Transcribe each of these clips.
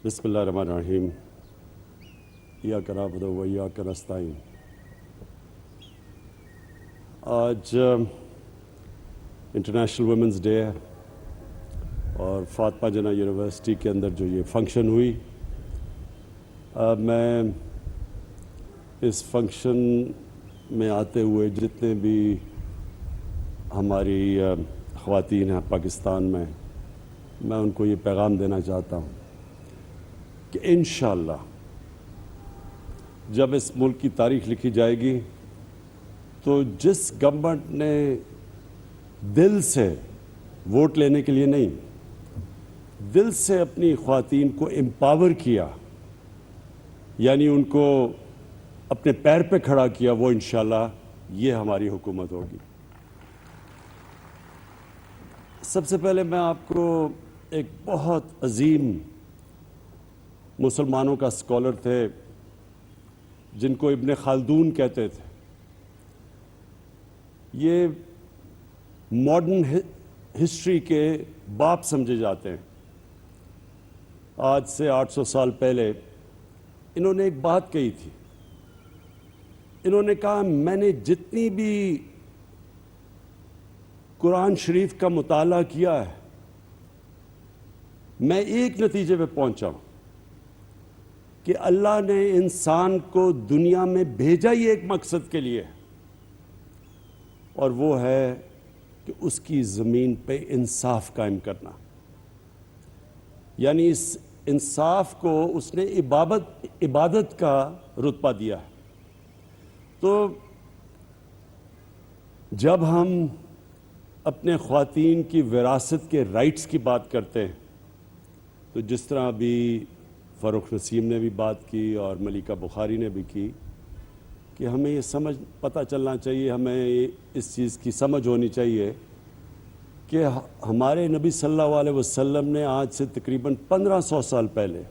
بسم اللہ الرحمن الرحیم ایاک نعبد و ایاک نستعین۔ آج انٹرنیشنل ویمنز ڈے ہے اور فاطمہ جناح یونیورسٹی کے اندر جو یہ فنکشن ہوئی، میں اس فنکشن میں آتے ہوئے جتنے بھی ہماری خواتین ہیں پاکستان میں ان کو یہ پیغام دینا چاہتا ہوں کہ انشاءاللہ جب اس ملک کی تاریخ لکھی جائے گی تو جس گورنمنٹ نے دل سے ووٹ لینے کے لیے نہیں، دل سے اپنی خواتین کو امپاور کیا، یعنی ان کو اپنے پیر پہ کھڑا کیا، وہ انشاءاللہ یہ ہماری حکومت ہوگی۔ سب سے پہلے میں آپ کو ایک بہت عظیم مسلمانوں کا اسکالر تھے جن کو ابن خلدون کہتے تھے، یہ ماڈرن ہسٹری کے باپ سمجھے جاتے ہیں۔ آج سے 800 سال پہلے انہوں نے ایک بات کہی تھی۔ انہوں نے کہا، میں نے جتنی بھی قرآن شریف کا مطالعہ کیا ہے، میں ایک نتیجے پہ پہنچا ہوں کہ اللہ نے انسان کو دنیا میں بھیجا ہی ایک مقصد کے لیے، اور وہ ہے کہ اس کی زمین پہ انصاف قائم کرنا۔ یعنی اس انصاف کو اس نے عبادت کا رتبہ دیا ہے۔ تو جب ہم اپنے خواتین کی وراثت کے رائٹس کی بات کرتے ہیں، تو جس طرح ابھی فاروق نسیم نے بھی بات کی اور ملیکہ بخاری نے بھی کی کہ ہمیں یہ پتہ چلنا چاہیے، ہمیں اس چیز کی سمجھ ہونی چاہیے کہ ہمارے نبی صلی اللہ علیہ وسلم نے آج سے تقریباً 1500 سال پہلے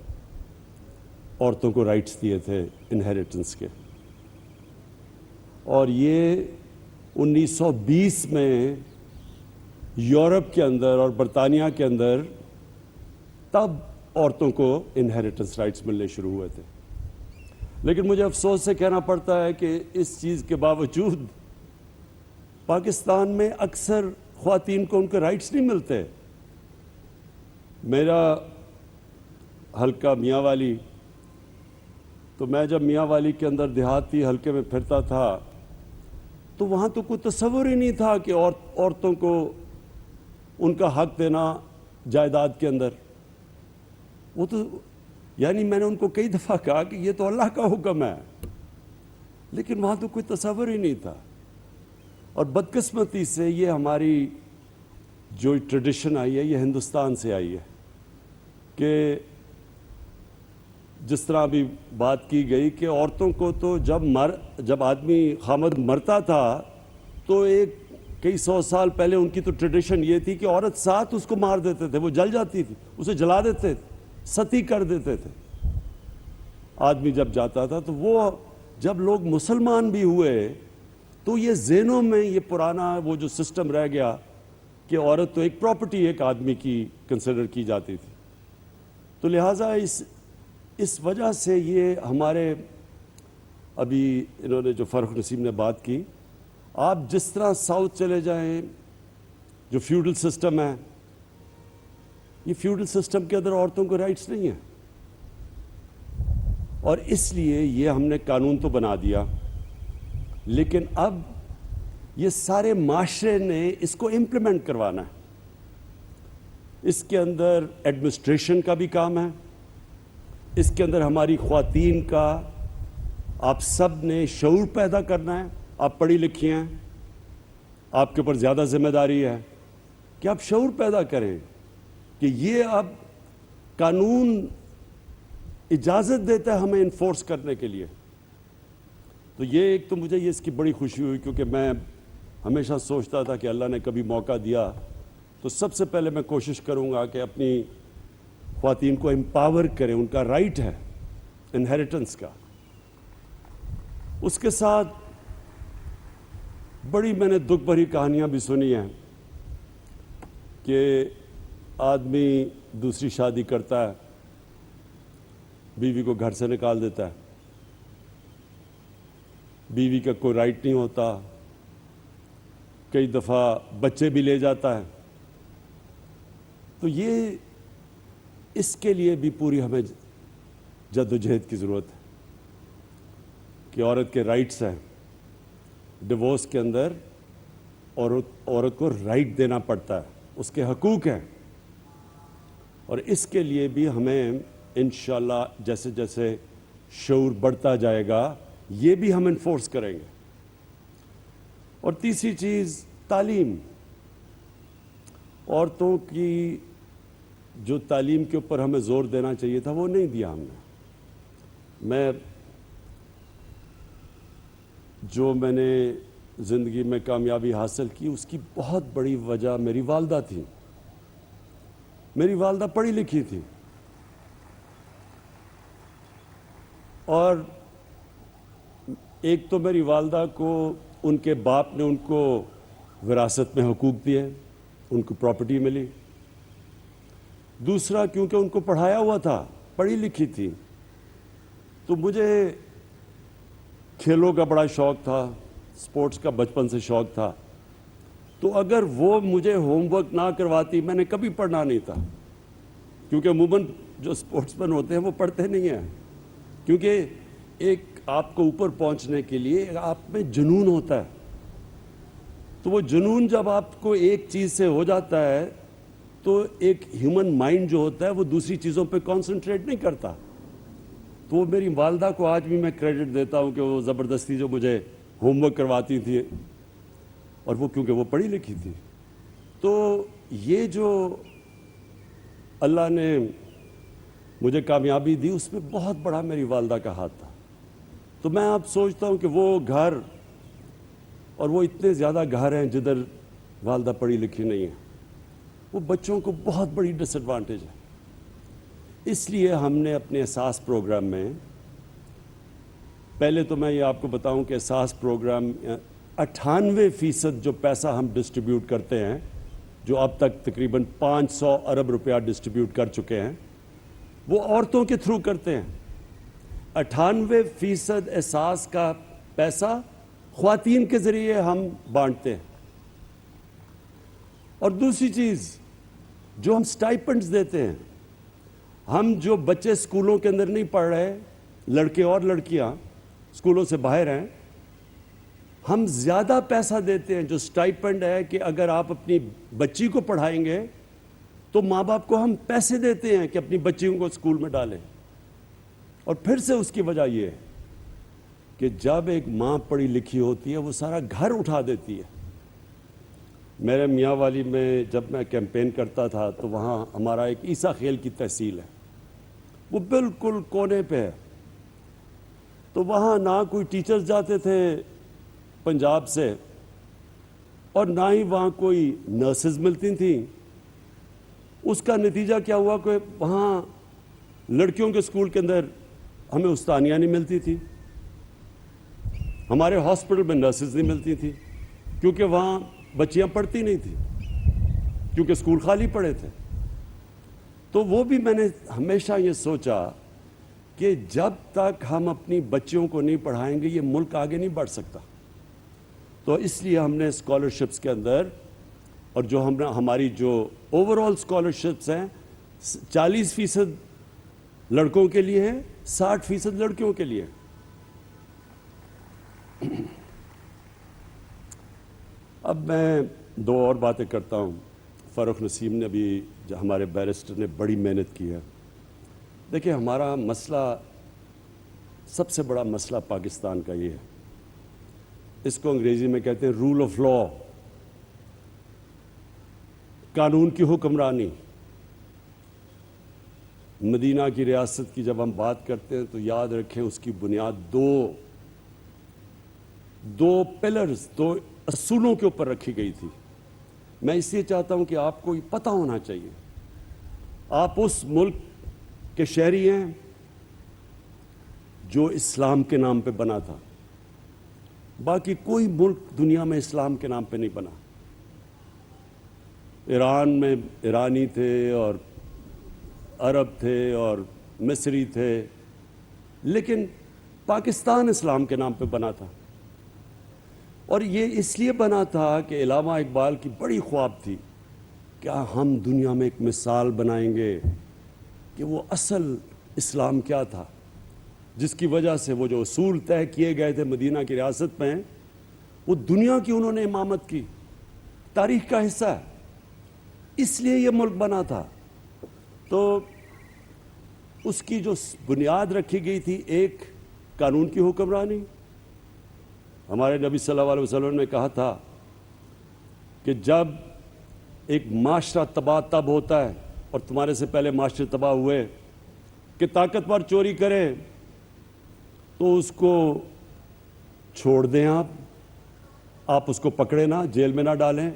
عورتوں کو رائٹس دیے تھے انہیریٹنس کے، اور یہ 1920 میں یورپ کے اندر اور برطانیہ کے اندر تب عورتوں کو انہیریٹنس رائٹس ملنے شروع ہوئے تھے۔ لیکن مجھے افسوس سے کہنا پڑتا ہے کہ اس چیز کے باوجود پاکستان میں اکثر خواتین کو ان کے رائٹس نہیں ملتے۔ میرا حلقہ میاں والی، تو میں جب میاں والی کے اندر دیہاتی حلقے میں پھرتا تھا تو وہاں تو کوئی تصور ہی نہیں تھا کہ عورتوں کو ان کا حق دینا جائیداد کے اندر۔ وہ تو یعنی میں نے ان کو کئی دفعہ کہا کہ یہ تو اللہ کا حکم ہے، لیکن وہاں تو کوئی تصور ہی نہیں تھا۔ اور بدقسمتی سے یہ ہماری جو ٹریڈیشن آئی ہے یہ ہندوستان سے آئی ہے کہ جس طرح بھی بات کی گئی کہ عورتوں کو تو جب آدمی خامد مرتا تھا تو کئی سو سال پہلے ان کی تو ٹریڈیشن یہ تھی کہ عورت ساتھ اس کو مار دیتے تھے، وہ جل جاتی تھی، اسے جلا دیتے تھے، ستی کر دیتے تھے۔ آدمی جب جاتا تھا تو وہ جب لوگ مسلمان بھی ہوئے تو یہ ذہنوں میں یہ پرانا وہ جو سسٹم رہ گیا کہ عورت تو ایک پراپرٹی ایک آدمی کی کنسیڈر کی جاتی تھی۔ تو لہٰذا اس وجہ سے یہ ہمارے ابھی انہوں نے جو فاروق نسیم نے بات کی، آپ جس طرح ساؤتھ چلے جائیں، جو فیوڈل سسٹم ہے، یہ فیوڈل سسٹم کے اندر عورتوں کو رائٹس نہیں ہیں، اور اس لیے یہ ہم نے قانون تو بنا دیا، لیکن اب یہ سارے معاشرے نے اس کو امپلیمنٹ کروانا ہے۔ اس کے اندر ایڈمنسٹریشن کا بھی کام ہے، اس کے اندر ہماری خواتین کا آپ سب نے شعور پیدا کرنا ہے۔ آپ پڑھی لکھی ہیں، آپ کے اوپر زیادہ ذمہ داری ہے کہ آپ شعور پیدا کریں کہ یہ اب قانون اجازت دیتا ہے ہمیں انفورس کرنے کے لیے۔ تو یہ ایک تو مجھے اس کی بڑی خوشی ہوئی، کیونکہ میں ہمیشہ سوچتا تھا کہ اللہ نے کبھی موقع دیا تو سب سے پہلے میں کوشش کروں گا کہ اپنی خواتین کو امپاور کریں، ان کا رائٹ ہے انہیریٹنس کا۔ اس کے ساتھ بڑی میں نے دکھ بھری کہانیاں بھی سنی ہیں کہ آدمی دوسری شادی کرتا ہے بیوی کو گھر سے نکال دیتا ہے، بیوی کا کوئی رائٹ نہیں ہوتا، کئی دفعہ بچے بھی لے جاتا ہے. تو یہ اس کے لیے بھی پوری ہمیں جد و جہد کی ضرورت ہے کہ عورت کے رائٹس ہیں. ڈیورس کے اندر عورت کو رائٹ دینا پڑتا ہے، اس کے حقوق ہیں، اور اس کے لیے بھی ہمیں انشاءاللہ جیسے جیسے شعور بڑھتا جائے گا یہ بھی ہم انفورس کریں گے. اور تیسری چیز تعلیم. عورتوں کی جو تعلیم کے اوپر ہمیں زور دینا چاہیے تھا وہ نہیں دیا ہم نے. میں نے زندگی میں کامیابی حاصل کی اس کی بہت بڑی وجہ میری والدہ تھی. میری والدہ پڑھی لکھی تھی، اور ایک تو میری والدہ کو ان کے باپ نے ان کو وراثت میں حقوق دیے، ان کو پراپرٹی ملی. دوسرا کیونکہ ان کو پڑھایا ہوا تھا، پڑھی لکھی تھی، تو مجھے کھیلوں کا بڑا شوق تھا، سپورٹس کا بچپن سے شوق تھا. تو اگر وہ مجھے ہوم ورک نہ کرواتی میں نے کبھی پڑھنا نہیں تھا، کیونکہ عموماً جو سپورٹس مین ہوتے ہیں وہ پڑھتے نہیں ہیں، کیونکہ ایک آپ کو اوپر پہنچنے کے لیے آپ میں جنون ہوتا ہے. تو وہ جنون جب آپ کو ایک چیز سے ہو جاتا ہے تو ایک ہیومن مائنڈ جو ہوتا ہے وہ دوسری چیزوں پہ کانسنٹریٹ نہیں کرتا. تو میری والدہ کو آج بھی میں کریڈٹ دیتا ہوں کہ وہ زبردستی جو مجھے ہوم ورک کرواتی تھی، اور وہ کیونکہ وہ پڑھی لکھی تھی. تو یہ جو اللہ نے مجھے کامیابی دی اس میں بہت بڑا میری والدہ کا ہاتھ تھا. تو میں اب سوچتا ہوں کہ وہ گھر، اور وہ اتنے زیادہ گھر ہیں جدھر والدہ پڑھی لکھی نہیں ہے، وہ بچوں کو بہت بڑی ڈس ایڈوانٹیج ہے. اس لیے ہم نے اپنے اساس پروگرام میں، پہلے تو میں یہ آپ کو بتاؤں کہ اساس پروگرام 98% جو پیسہ ہم ڈسٹریبیوٹ کرتے ہیں، جو اب تک تقریباً 500 ارب روپیہ ڈسٹریبیوٹ کر چکے ہیں، وہ عورتوں کے تھرو کرتے ہیں. 98% اساس کا پیسہ خواتین کے ذریعے ہم بانٹتے ہیں. اور دوسری چیز جو ہم سٹائپنڈز دیتے ہیں، ہم جو بچے اسکولوں کے اندر نہیں پڑھ رہے، لڑکے اور لڑکیاں اسکولوں سے باہر ہیں، ہم زیادہ پیسہ دیتے ہیں. جو سٹائپنڈ ہے کہ اگر آپ اپنی بچی کو پڑھائیں گے تو ماں باپ کو ہم پیسے دیتے ہیں کہ اپنی بچیوں کو اسکول میں ڈالیں. اور پھر سے اس کی وجہ یہ ہے کہ جب ایک ماں پڑھی لکھی ہوتی ہے وہ سارا گھر اٹھا دیتی ہے. میرے میاں والی میں جب میں کیمپین کرتا تھا تو وہاں ہمارا ایک عیسیٰ خیل کی تحصیل ہے، وہ بالکل کونے پہ ہے. تو وہاں نہ کوئی ٹیچرز جاتے تھے پنجاب سے، اور نہ ہی وہاں کوئی نرسز ملتی تھیں. اس کا نتیجہ کیا ہوا کہ وہاں لڑکیوں کے اسکول کے اندر ہمیں استانیہ نہیں ملتی تھی، ہمارے ہاسپٹل میں نرسز نہیں ملتی تھی، کیونکہ وہاں بچیاں پڑھتی نہیں تھیں، کیونکہ اسکول خالی پڑے تھے. تو وہ بھی میں نے ہمیشہ یہ سوچا کہ جب تک ہم اپنی بچیوں کو نہیں پڑھائیں گے یہ ملک آگے نہیں بڑھ سکتا. تو اس لیے ہم نے اسکالرشپس کے اندر، اور جو ہماری جو اوور آل اسکالرشپس ہیں 40% لڑکوں کے لیے ہیں، 60% لڑکیوں کے لیے. اب میں دو اور باتیں کرتا ہوں. فاروق نسیم نے بھی، جو ہمارے بیرسٹر نے بڑی محنت کی ہے. دیکھیں ہمارا مسئلہ، سب سے بڑا مسئلہ پاکستان کا یہ ہے، اس کو انگریزی میں کہتے ہیں رول آف لا، قانون کی حکمرانی. مدینہ کی ریاست کی جب ہم بات کرتے ہیں تو یاد رکھیں اس کی بنیاد دو پلرز، دو اصولوں کے اوپر رکھی گئی تھی. میں اس لیے چاہتا ہوں کہ آپ کو یہ پتہ ہونا چاہیے، آپ اس ملک کے شہری ہیں جو اسلام کے نام پہ بنا تھا. باقی کوئی ملک دنیا میں اسلام کے نام پہ نہیں بنا. ایران میں ایرانی تھے، اور عرب تھے، اور مصری تھے، لیکن پاکستان اسلام کے نام پہ بنا تھا، اور یہ اس لیے بنا تھا کہ علامہ اقبال کی بڑی خواب تھی کیا ہم دنیا میں ایک مثال بنائیں گے کہ وہ اصل اسلام کیا تھا، جس کی وجہ سے وہ جو اصول طے کیے گئے تھے مدینہ کی ریاست میں، وہ دنیا کی انہوں نے امامت کی، تاریخ کا حصہ ہے، اس لیے یہ ملک بنا تھا۔ تو اس کی جو بنیاد رکھی گئی تھی، ایک قانون کی حکمرانی۔ ہمارے نبی صلی اللہ علیہ وسلم نے کہا تھا کہ جب ایک معاشرہ تباہ تب ہوتا ہے، اور تمہارے سے پہلے معاشرے تباہ ہوئے، کہ طاقتور چوری کرے تو اس کو چھوڑ دیں، آپ اس کو پکڑے نہ، جیل میں نہ ڈالیں،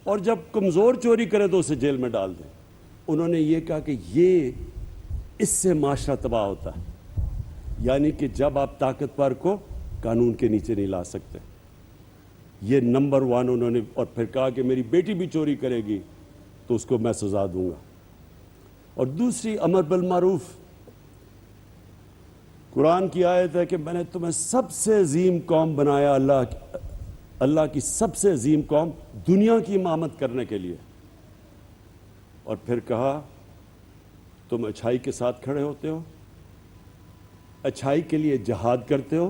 اور جب کمزور چوری کرے تو اسے جیل میں ڈال دیں۔ انہوں نے یہ کہا کہ یہ اس سے معاشرہ تباہ ہوتا ہے، یعنی کہ جب آپ طاقتور کو قانون کے نیچے نہیں لا سکتے۔ یہ نمبر 1 انہوں نے، اور پھر کہا کہ میری بیٹی بھی چوری کرے گی تو اس کو میں سزا دوں گا۔ اور دوسری امر بالمعروف، قرآن کی آیت ہے کہ میں نے تمہیں سب سے عظیم قوم بنایا، اللہ کی سب سے عظیم قوم دنیا کی امامت کرنے کے لیے، اور پھر کہا تم اچھائی کے ساتھ کھڑے ہوتے ہو، اچھائی کے لیے جہاد کرتے ہو،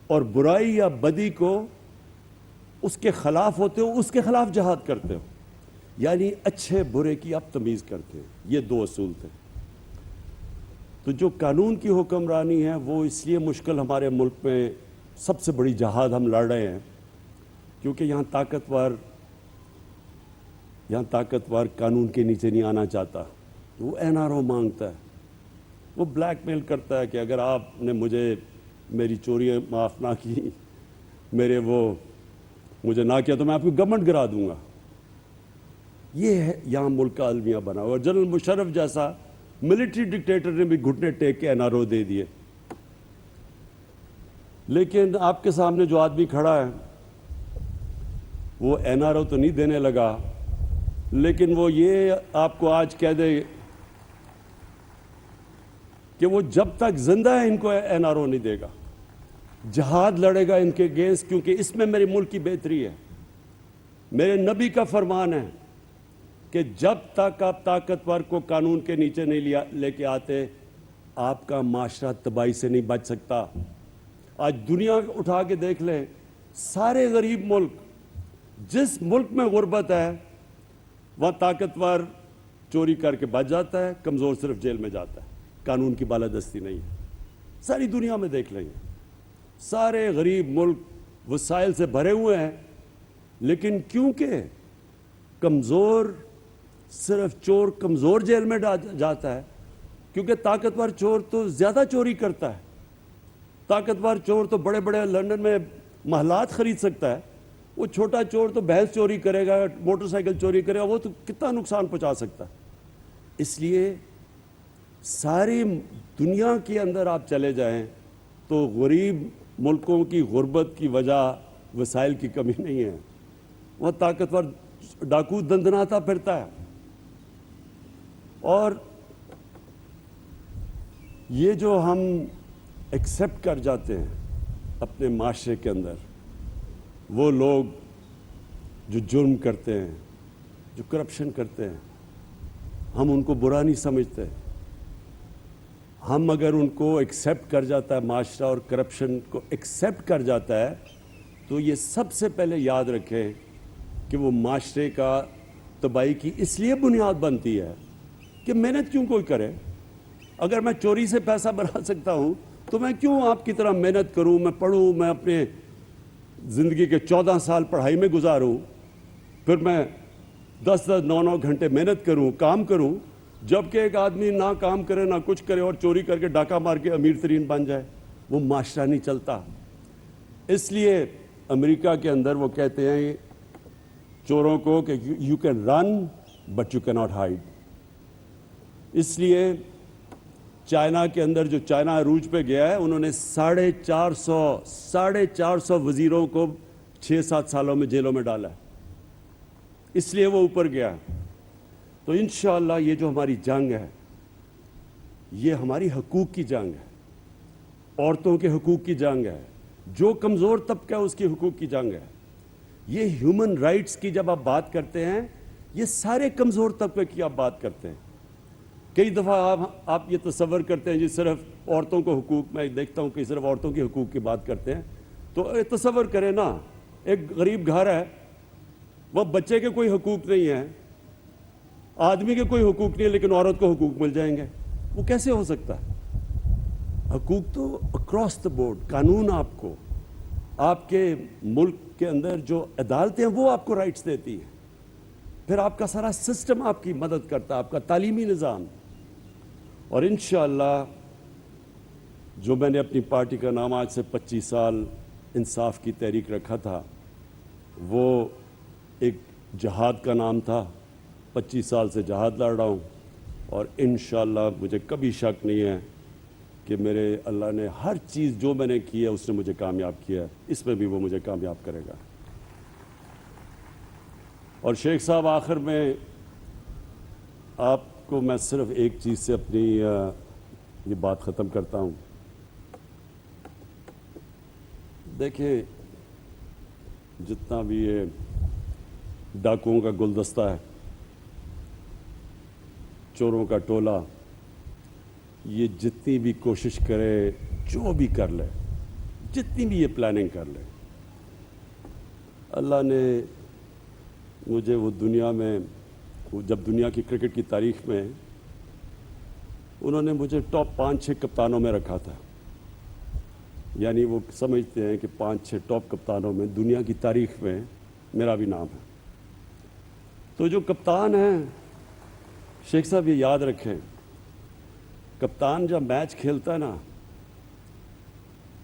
اور برائی یا بدی کو اس کے خلاف ہوتے ہو، اس کے خلاف جہاد کرتے ہو، یعنی اچھے برے کی آپ تمیز کرتے ہیں۔ یہ 2 اصول تھے۔ تو جو قانون کی حکمرانی ہے وہ اس لیے مشکل ہمارے ملک میں، سب سے بڑی جہاد ہم لڑ رہے ہیں کیونکہ یہاں طاقتور قانون کے نیچے نہیں آنا چاہتا، وہ NRO مانگتا ہے، وہ بلیک میل کرتا ہے کہ اگر آپ نے میری چوریاں معاف نہ کی، مجھے نہ کیا تو میں آپ کو گورنمنٹ گرا دوں گا۔ یہ ہے یہاں ملک کا المیہ بنا ہوا، اور جنرل مشرف جیسا ملٹری ڈکٹیٹر نے بھی گھٹنے ٹیک کے NRO دے دیے۔ لیکن آپ کے سامنے جو آدمی کھڑا ہے وہ NRO تو نہیں دینے لگا، لیکن وہ یہ آپ کو آج کہہ دے کہ وہ جب تک زندہ ہے ان کو NRO نہیں دے گا، جہاد لڑے گا ان کے اگینسٹ، کیونکہ اس میں میرے ملک کی بہتری ہے۔ میرے نبی کا فرمان ہے کہ جب تک آپ طاقتور کو قانون کے نیچے نہیں لے کے آتے، آپ کا معاشرہ تباہی سے نہیں بچ سکتا۔ آج دنیا اٹھا کے دیکھ لیں، سارے غریب ملک، جس ملک میں غربت ہے وہاں طاقتور چوری کر کے بچ جاتا ہے، کمزور صرف جیل میں جاتا ہے، قانون کی بالادستی نہیں ہے۔ ساری دنیا میں دیکھ لیں گے، سارے غریب ملک وسائل سے بھرے ہوئے ہیں، لیکن کیونکہ کمزور، صرف چور کمزور جیل میں جاتا ہے، کیونکہ طاقتور چور تو زیادہ چوری کرتا ہے۔ طاقتور چور تو بڑے بڑے لندن میں محلات خرید سکتا ہے، وہ چھوٹا چور تو بھینس چوری کرے گا، موٹر سائیکل چوری کرے گا، وہ تو کتنا نقصان پہنچا سکتا ہے۔ اس لیے ساری دنیا کے اندر آپ چلے جائیں تو غریب ملکوں کی غربت کی وجہ وسائل کی کمی نہیں ہے، وہ طاقتور ڈاکو دندناتا پھرتا ہے۔ اور یہ جو ہم ایکسیپٹ کر جاتے ہیں اپنے معاشرے کے اندر، وہ لوگ جو جرم کرتے ہیں، جو کرپشن کرتے ہیں، ہم ان کو برا نہیں سمجھتے۔ ہم اگر ان کو ایکسیپٹ کر جاتا ہے، معاشرہ اور کرپشن کو ایکسیپٹ کر جاتا ہے، تو یہ سب سے پہلے یاد رکھیں کہ وہ معاشرے کا تباہی کی اس لیے بنیاد بنتی ہے کہ محنت کیوں کوئی کرے۔ اگر میں چوری سے پیسہ بنا سکتا ہوں تو میں کیوں آپ کی طرح محنت کروں، میں پڑھوں، میں اپنے زندگی کے 14 سال پڑھائی میں گزاروں، پھر میں 10-10 9-9 گھنٹے محنت کروں، کام کروں، جبکہ ایک آدمی نہ کام کرے نہ کچھ کرے اور چوری کر کے ڈاکہ مار کے امیر ترین بن جائے، وہ معاشرہ نہیں چلتا۔ اس لیے امریکہ کے اندر وہ کہتے ہیں چوروں کو کہ you can run but you کی ناٹ ہائیڈ۔ اس لیے چائنا کے اندر، جو چائنا عروج پہ گیا ہے، انہوں نے 450 وزیروں کو 6-7 سالوں میں جیلوں میں ڈالا ہے، اس لیے وہ اوپر گیا۔ تو انشاءاللہ یہ جو ہماری جنگ ہے یہ ہماری حقوق کی جنگ ہے، عورتوں کے حقوق کی جنگ ہے، جو کمزور طبقہ ہے اس کی حقوق کی جنگ ہے. یہ ہیومن رائٹس کی جب آپ بات کرتے ہیں، یہ سارے کمزور طبقے کی آپ بات کرتے ہیں. کئی دفعہ آپ یہ تصور کرتے ہیں جی صرف عورتوں کو حقوق، میں دیکھتا ہوں کہ صرف عورتوں کے حقوق کی بات کرتے ہیں. تو تصور کریں نا، ایک غریب گھر ہے، وہ بچے کے کوئی حقوق نہیں ہیں، آدمی کے کوئی حقوق نہیں ہے، لیکن عورت کو حقوق مل جائیں گے. وہ کیسے ہو سکتا ہے؟ حقوق تو اکراس دا بورڈ، قانون آپ کو، آپ کے ملک کے اندر جو عدالتیں ہیں وہ آپ کو رائٹس دیتی ہیں. پھر آپ کا سارا سسٹم آپ کی مدد کرتا ہے، آپ کا تعلیمی نظام. اور انشاءاللہ جو میں نے اپنی پارٹی کا نام آج سے 25 سال انصاف کی تحریک رکھا تھا، وہ ایک جہاد کا نام تھا. 25 سال سے جہاد لڑ رہا ہوں، اور انشاءاللہ مجھے کبھی شک نہیں ہے کہ میرے اللہ نے ہر چیز جو میں نے کی ہے اس نے مجھے کامیاب کیا ہے، اس میں بھی وہ مجھے کامیاب کرے گا. اور شیخ صاحب، آخر میں آپ کو میں صرف ایک چیز سے اپنی یہ بات ختم کرتا ہوں. دیکھیں، جتنا بھی یہ ڈاکوؤں کا گلدستہ ہے، چوروں کا ٹولہ، یہ جتنی بھی کوشش کرے، جو بھی کر لے، جتنی بھی یہ پلاننگ کر لے، اللہ نے مجھے وہ دنیا میں، جب دنیا کی کرکٹ کی تاریخ میں انہوں نے مجھے ٹاپ 5-6 کپتانوں میں رکھا تھا. یعنی وہ سمجھتے ہیں کہ 5-6 ٹاپ کپتانوں میں دنیا کی تاریخ میں میرا بھی نام ہے. تو جو کپتان ہیں، شیخ صاحب یہ یاد رکھیں، کپتان جب میچ کھیلتا ہے نا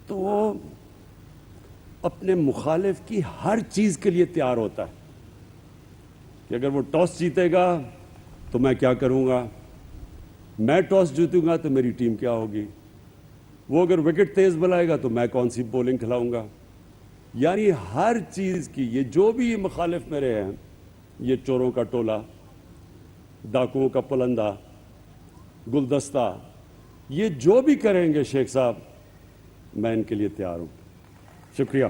تو وہ اپنے مخالف کی ہر چیز کے لیے تیار ہوتا ہے کہ اگر وہ ٹاس جیتے گا تو میں کیا کروں گا، میں ٹاس جیتوں گا تو میری ٹیم کیا ہوگی، وہ اگر وکٹ تیز بلائے گا تو میں کون سی بولنگ کھلاؤں گا. یعنی ہر چیز کی، یہ جو بھی مخالف میرے ہیں، یہ چوروں کا ٹولہ، ڈاکوؤں کا پلندہ، گلدستہ، یہ جو بھی کریں گے شیخ صاحب، میں ان کے لیے تیار ہوں. شکریہ.